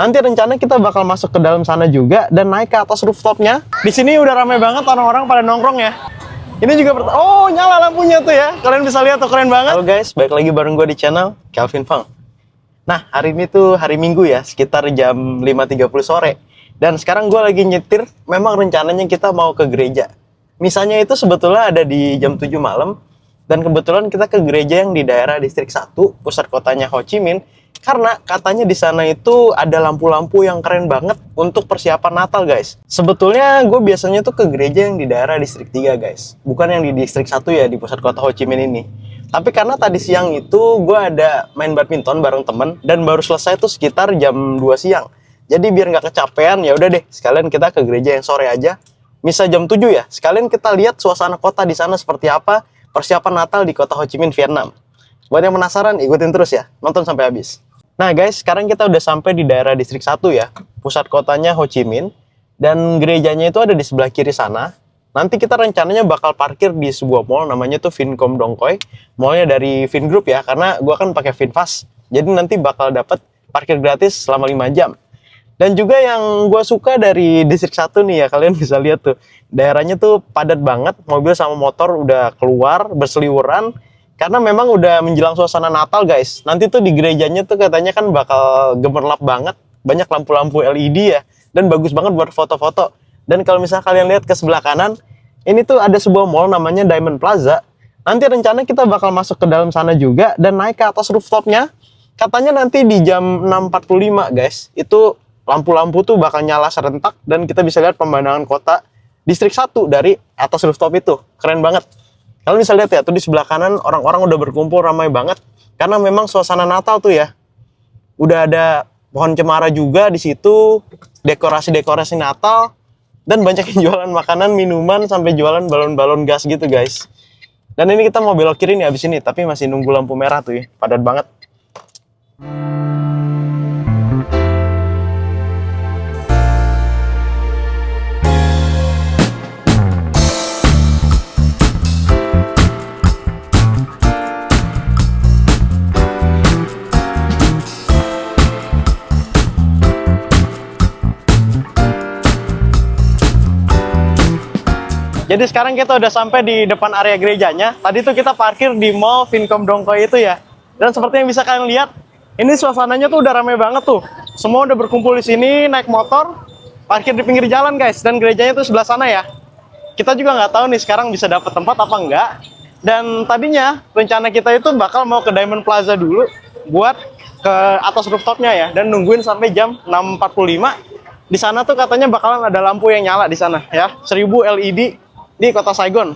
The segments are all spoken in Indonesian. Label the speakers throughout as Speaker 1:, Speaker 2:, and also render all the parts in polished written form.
Speaker 1: Nanti rencana kita bakal masuk ke dalam sana juga dan naik ke atas rooftopnya. Di sini udah ramai banget orang-orang pada nongkrong ya. Ini juga oh, nyala lampunya tuh ya. Kalian bisa lihat tuh, keren banget. Halo guys, balik lagi bareng gue di channel Kelvin Fang. Nah, hari ini tuh hari Minggu ya, sekitar jam 5.30 sore. Dan sekarang gue lagi nyetir, memang rencananya kita mau ke gereja. Misalnya itu sebetulnya ada di jam 7 malam. Dan kebetulan kita ke gereja yang di daerah distrik 1, pusat kotanya Ho Chi Minh. Karena katanya di sana itu ada lampu-lampu yang keren banget untuk persiapan Natal, guys. Sebetulnya gue biasanya tuh ke gereja yang di daerah distrik 3, guys. Bukan yang di distrik 1 ya, di pusat kota Ho Chi Minh ini. Tapi karena tadi siang itu gue ada main badminton bareng temen dan baru selesai tuh sekitar jam 2 siang. Jadi biar nggak kecapean, ya udah deh, sekalian kita ke gereja yang sore aja. Misal jam 7 ya, sekalian kita lihat suasana kota di sana seperti apa, persiapan Natal di kota Ho Chi Minh, Vietnam. Buat yang penasaran, ikutin terus ya, nonton sampai habis. Nah guys, sekarang kita udah sampai di daerah distrik 1 ya, pusat kotanya Ho Chi Minh, dan gerejanya itu ada di sebelah kiri sana. Nanti kita rencananya bakal parkir di sebuah mall, namanya tuh Vincom Dong Khoi. Mallnya dari Vingroup ya, karena gua kan pakai VinFast. Jadi nanti bakal dapat parkir gratis selama 5 jam. Dan juga yang gua suka dari distrik 1 nih ya, kalian bisa lihat tuh, daerahnya tuh padat banget, mobil sama motor udah keluar berseliweran. Karena memang udah menjelang suasana Natal guys. Nanti tuh di gerejanya tuh katanya kan bakal gemerlap banget. Banyak lampu-lampu LED ya. Dan bagus banget buat foto-foto. Dan kalau misalnya kalian lihat ke sebelah kanan, ini tuh ada sebuah mall namanya Diamond Plaza. Nanti rencana kita bakal masuk ke dalam sana juga dan naik ke atas rooftopnya. Katanya nanti di jam 6.45 guys. Itu lampu-lampu tuh bakal nyala serentak. Dan kita bisa lihat pemandangan kota distrik 1 dari atas rooftop itu. Keren banget. Kalian bisa lihat ya, tuh di sebelah kanan orang-orang udah berkumpul ramai banget. Karena memang suasana Natal tuh ya. Udah ada pohon cemara juga di situ, dekorasi-dekorasi Natal, dan banyak yang jualan makanan, minuman, sampai jualan balon-balon gas gitu guys. Dan ini kita mau belok kiri nih abis ini, tapi masih nunggu lampu merah tuh ya, padat banget. Jadi sekarang kita udah sampai di depan area gerejanya. Tadi tuh kita parkir di mall Vincom Dong Khoi itu ya. Dan seperti yang bisa kalian lihat, ini suasananya tuh udah rame banget tuh. Semua udah berkumpul di sini, naik motor, parkir di pinggir jalan guys. Dan gerejanya tuh sebelah sana ya. Kita juga nggak tahu nih sekarang bisa dapat tempat apa enggak. Dan tadinya rencana kita itu bakal mau ke Diamond Plaza dulu buat ke atas rooftopnya ya. Dan nungguin sampai jam 6.45. Di sana tuh katanya bakalan ada lampu yang nyala di sana ya. 1000 LED. Di kota Saigon.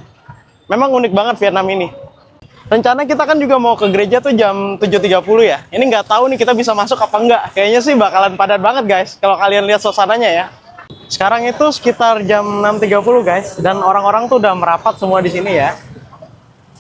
Speaker 1: Memang unik banget Vietnam ini. Rencana kita kan juga mau ke gereja tuh jam 7.30 ya. Ini nggak tahu nih kita bisa masuk apa enggak. Kayaknya sih bakalan padat banget guys. Kalau kalian lihat suasananya ya. Sekarang itu sekitar jam 6.30 guys. Dan orang-orang tuh udah merapat semua di sini ya.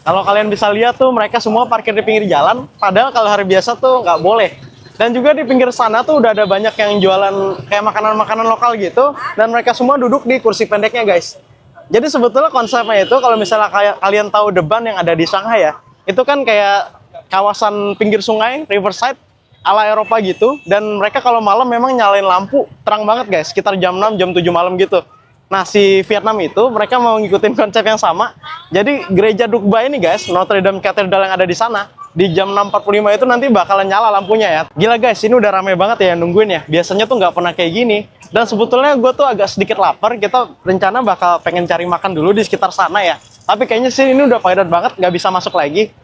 Speaker 1: Kalau kalian bisa lihat tuh mereka semua parkir di pinggir jalan. Padahal kalau hari biasa tuh nggak boleh. Dan juga di pinggir sana tuh udah ada banyak yang jualan kayak makanan-makanan lokal gitu. Dan mereka semua duduk di kursi pendeknya guys. Jadi sebetulnya konsepnya itu kalau misalnya kalian tahu The Bund yang ada di Shanghai ya, itu kan kayak kawasan pinggir sungai, riverside, ala Eropa gitu. Dan mereka kalau malam memang nyalain lampu, terang banget guys, sekitar jam 6, jam 7 malam gitu. Nah si Vietnam itu mereka mau ngikutin konsep yang sama. Jadi gereja Duc Ba ini guys, Notre Dame Cathedral yang ada di sana, di jam 6.45 itu nanti bakalan nyala lampunya ya. Gila guys, ini udah rame banget ya yang nungguin ya. Biasanya tuh nggak pernah kayak gini. Dan sebetulnya gue tuh agak sedikit lapar. Kita rencana bakal pengen cari makan dulu di sekitar sana ya. Tapi kayaknya sih ini udah padat banget, nggak bisa masuk lagi.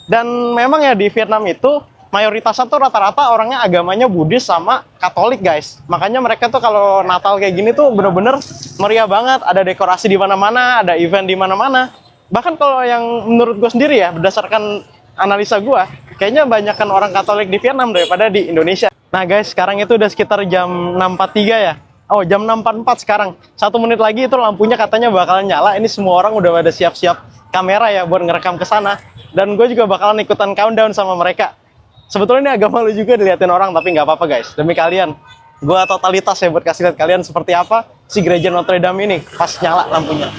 Speaker 1: Dan memang ya di Vietnam itu mayoritasnya tuh rata-rata orangnya agamanya Buddhis sama Katolik guys. Makanya mereka tuh kalau Natal kayak gini tuh bener-bener meriah banget. Ada dekorasi di mana-mana, ada event di mana-mana. Bahkan kalau yang menurut gue sendiri ya, berdasarkan analisa gue, kayaknya banyakkan orang Katolik di Vietnam daripada di Indonesia. Nah guys, sekarang itu udah sekitar jam 6.43 ya. Oh, jam 6.44 sekarang. 1 menit lagi itu lampunya katanya bakalan nyala. Ini semua orang udah pada siap-siap kamera ya buat ngerekam ke sana. Dan gue juga bakalan ikutan countdown sama mereka. Sebetulnya ini agak malu juga diliatin orang, tapi nggak apa-apa guys. Demi kalian. Gue totalitas ya buat kasih lihat kalian seperti apa si gereja Notre Dame ini pas nyala lampunya.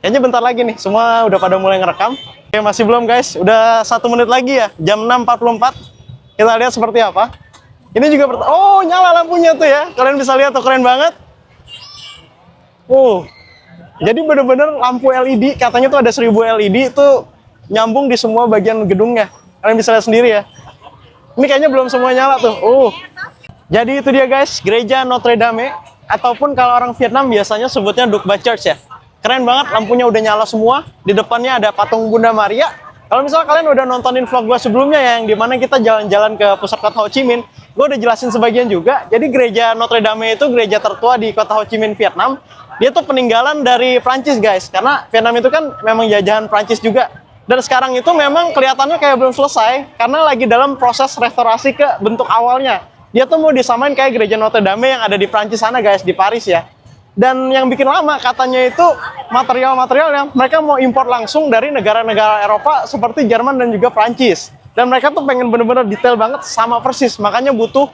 Speaker 1: Kayaknya bentar lagi nih, semua udah pada mulai ngerekam. Oke, masih belum guys, udah 1 menit lagi ya, jam 6.44. Kita lihat seperti apa. Ini juga oh, nyala lampunya tuh ya. Kalian bisa lihat tuh, keren banget. Jadi bener-bener lampu LED, katanya tuh ada 1000 LED itu nyambung di semua bagian gedungnya. Kalian bisa lihat sendiri ya. Ini kayaknya belum semua nyala tuh. Jadi itu dia guys, gereja Notre Dame, ataupun kalau orang Vietnam biasanya sebutnya Duc Ba Church ya. Keren banget, lampunya udah nyala semua. Di depannya ada patung Bunda Maria. Kalau misalnya kalian udah nontonin vlog gue sebelumnya ya, yang dimana kita jalan-jalan ke pusat kota Ho Chi Minh, gue udah jelasin sebagian juga. Jadi gereja Notre Dame itu gereja tertua di kota Ho Chi Minh, Vietnam. Dia tuh peninggalan dari Prancis guys, karena Vietnam itu kan memang jajahan Prancis juga. Dan sekarang itu memang kelihatannya kayak belum selesai, karena lagi dalam proses restorasi ke bentuk awalnya. Dia tuh mau disamain kayak gereja Notre Dame yang ada di Prancis sana guys, di Paris ya. Dan yang bikin lama katanya itu material-material yang mereka mau impor langsung dari negara-negara Eropa seperti Jerman dan juga Prancis. Dan mereka tuh pengen bener-bener detail banget sama persis, makanya butuh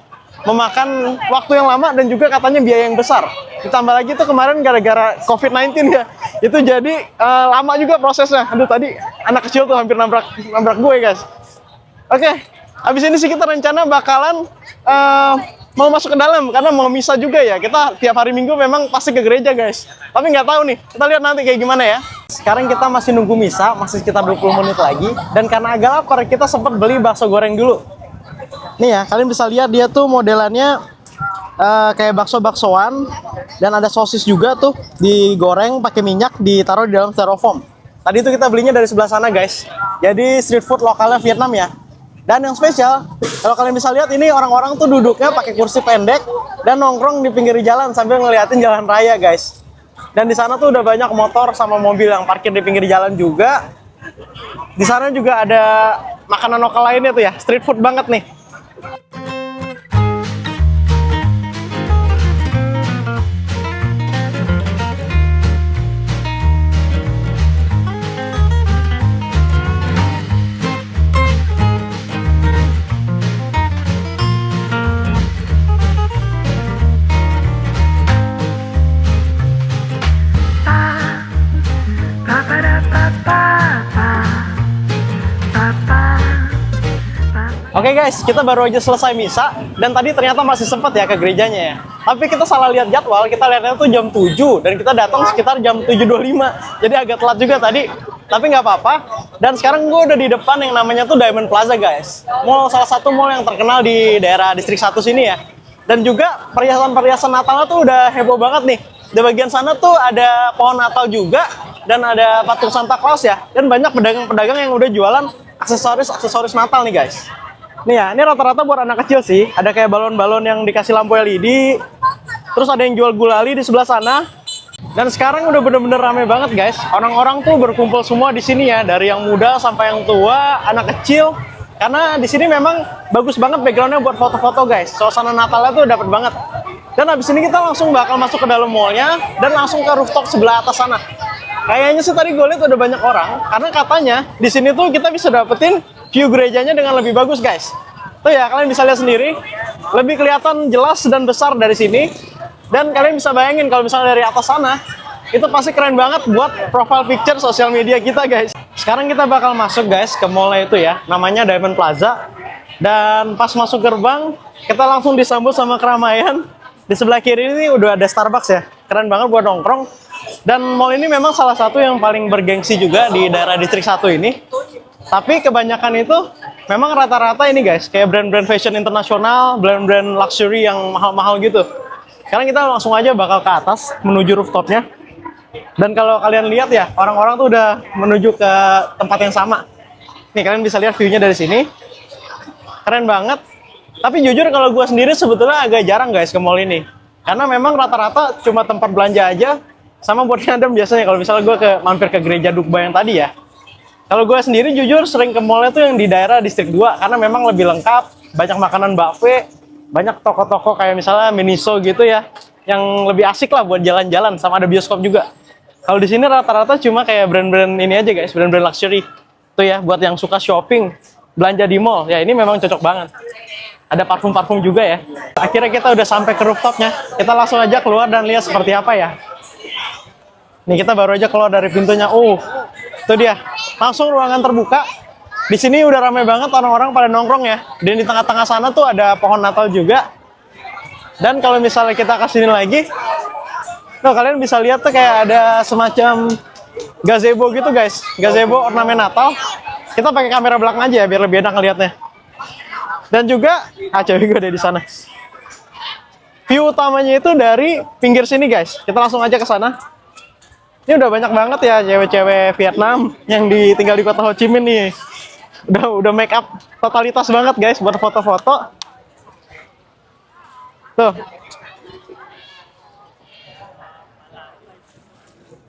Speaker 1: memakan waktu yang lama dan juga katanya biaya yang besar. Ditambah lagi tuh kemarin gara-gara COVID-19 ya, itu jadi lama juga prosesnya. Aduh, tadi anak kecil tuh hampir nabrak gue guys. Oke, habis ini sih kita rencana bakalan mau masuk ke dalam karena mau misa juga ya. Kita tiap hari Minggu memang pasti ke gereja guys. Tapi nggak tahu nih, kita lihat nanti kayak gimana ya. Sekarang kita masih nunggu misa, masih sekitar 20 menit lagi. Dan karena agak lapar, kita sempat beli bakso goreng dulu. Nih ya, kalian bisa lihat dia tuh modelannya kayak bakso-baksoan. Dan ada sosis juga tuh, digoreng pakai minyak, ditaruh di dalam styrofoam. Tadi itu kita belinya dari sebelah sana guys. Jadi street food lokalnya Vietnam ya. Dan yang spesial, kalau kalian bisa lihat ini orang-orang tuh duduknya pakai kursi pendek dan nongkrong di pinggir jalan sambil ngeliatin jalan raya guys. Dan di sana tuh udah banyak motor sama mobil yang parkir di pinggir jalan juga. Di sana juga ada makanan lokal lainnya tuh ya, street food banget nih. Oke guys, kita baru aja selesai misa dan tadi ternyata masih sempat ya ke gerejanya ya. Tapi kita salah lihat jadwal, kita lihatnya tuh jam 7 dan kita datang sekitar jam 7.25. Jadi agak telat juga tadi. Tapi nggak apa-apa. Dan sekarang gue udah di depan yang namanya tuh Diamond Plaza guys. Mall, salah satu mall yang terkenal di daerah distrik 1 sini ya. Dan juga perhiasan-perhiasan Natalnya tuh udah heboh banget nih. Di bagian sana tuh ada pohon Natal juga dan ada patung Santa Claus ya. Dan banyak pedagang-pedagang yang udah jualan aksesoris Natal nih guys. Nih ya, ini rata-rata buat anak kecil sih. Ada kayak balon-balon yang dikasih lampu LED. Terus ada yang jual gulali di sebelah sana. Dan sekarang udah bener-bener rame banget guys. Orang-orang tuh berkumpul semua di sini ya, dari yang muda sampai yang tua, anak kecil. Karena di sini memang bagus banget backgroundnya buat foto-foto guys. Suasana Natalnya tuh dapet banget. Dan habis ini kita langsung bakal masuk ke dalam mallnya dan langsung ke rooftop sebelah atas sana. Kayaknya sih tadi gue lihat udah banyak orang, karena katanya di sini tuh kita bisa dapetin view gerejanya dengan lebih bagus guys. Tuh ya, kalian bisa lihat sendiri, lebih kelihatan jelas dan besar dari sini. Dan kalian bisa bayangin kalau misalnya dari atas sana, itu pasti keren banget buat profile picture sosial media kita guys. Sekarang kita bakal masuk guys ke mallnya itu ya, namanya Diamond Plaza. Dan pas masuk gerbang, kita langsung disambut sama keramaian. Di sebelah kiri ini udah ada Starbucks ya, keren banget buat nongkrong. Dan mall ini memang salah satu yang paling bergengsi juga di daerah distrik 1 ini. Tapi kebanyakan itu memang rata-rata ini guys, kayak brand-brand fashion internasional, brand-brand luxury yang mahal-mahal gitu. Sekarang kita langsung aja bakal ke atas menuju rooftopnya. Dan kalau kalian lihat ya, orang-orang tuh udah menuju ke tempat yang sama. Nih, kalian bisa lihat view-nya dari sini. Keren banget. Tapi jujur kalau gue sendiri sebetulnya agak jarang guys ke mall ini. Karena memang rata-rata cuma tempat belanja aja, sama buat nyadem biasanya kalau misalnya gue mampir ke gereja Duc Ba yang tadi ya. Kalau gue sendiri jujur sering ke mallnya tuh yang di daerah distrik 2 karena memang lebih lengkap, banyak makanan buffet, banyak toko-toko kayak misalnya Miniso gitu ya, yang lebih asik lah buat jalan-jalan, sama ada bioskop juga. Kalau di sini rata-rata cuma kayak brand-brand ini aja guys, brand-brand luxury. Tuh ya, buat yang suka shopping, belanja di mall, ya ini memang cocok banget. Ada parfum-parfum juga ya. Akhirnya kita udah sampai ke rooftopnya, kita langsung aja keluar dan lihat seperti apa ya. Nih kita baru aja keluar dari pintunya. Itu dia, langsung ruangan terbuka. Di sini udah ramai banget orang-orang pada nongkrong ya. Dan di tengah-tengah sana tuh ada pohon Natal juga. Dan kalau misalnya kita kesini lagi, tuh kalian bisa lihat tuh kayak ada semacam gazebo gitu guys. Gazebo ornamen Natal. Kita pakai kamera belakang aja ya biar lebih enak ngeliatnya. Dan juga, cewek gue ada di sana. View utamanya itu dari pinggir sini guys. Kita langsung aja ke sana. Ini udah banyak banget ya cewek-cewek Vietnam yang tinggal di kota Ho Chi Minh nih. Udah make up totalitas banget guys buat foto-foto. Tuh.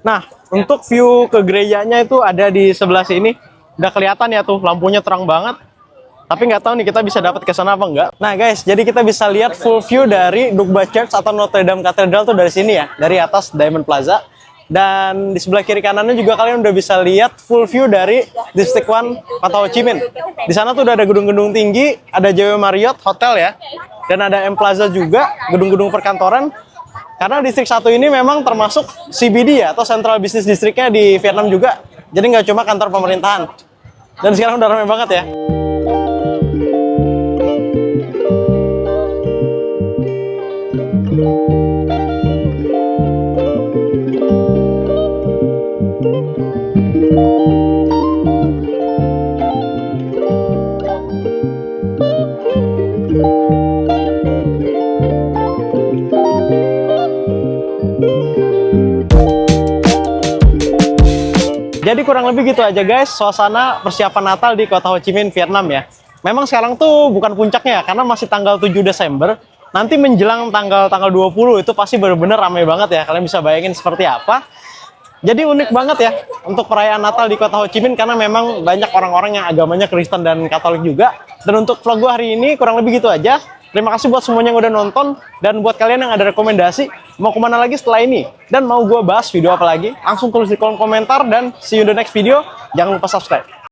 Speaker 1: Nah, untuk view ke gerejanya itu ada di sebelah sini. Udah kelihatan ya tuh, lampunya terang banget. Tapi nggak tahu nih kita bisa dapat ke sana apa enggak. Nah guys, jadi kita bisa lihat full view dari Duc Ba Church atau Notre Dame Cathedral tuh dari sini ya, dari atas Diamond Plaza. Dan di sebelah kiri kanannya juga kalian udah bisa lihat full view dari District 1 kota Ho Chi Minh. Di sana tuh udah ada gedung-gedung tinggi, ada JW Marriott Hotel ya, dan ada M Plaza juga, gedung-gedung perkantoran. Karena distrik 1 ini memang termasuk CBD ya, atau Central Business Districtnya di Vietnam juga. Jadi nggak cuma kantor pemerintahan. Dan sekarang udah ramai banget ya. Jadi kurang lebih gitu aja guys, suasana persiapan Natal di kota Ho Chi Minh, Vietnam ya. Memang sekarang tuh bukan puncaknya ya, karena masih tanggal 7 Desember. Nanti menjelang tanggal 20 itu pasti bener-bener ramai banget ya. Kalian bisa bayangin seperti apa. Jadi unik banget ya untuk perayaan Natal di kota Ho Chi Minh, karena memang banyak orang-orang yang agamanya Kristen dan Katolik juga. Dan untuk vlog gue hari ini kurang lebih gitu aja. Terima kasih buat semuanya yang udah nonton. Dan buat kalian yang ada rekomendasi mau kemana lagi setelah ini, dan mau gue bahas video apa lagi, langsung tulis di kolom komentar. Dan see you in the next video. Jangan lupa subscribe.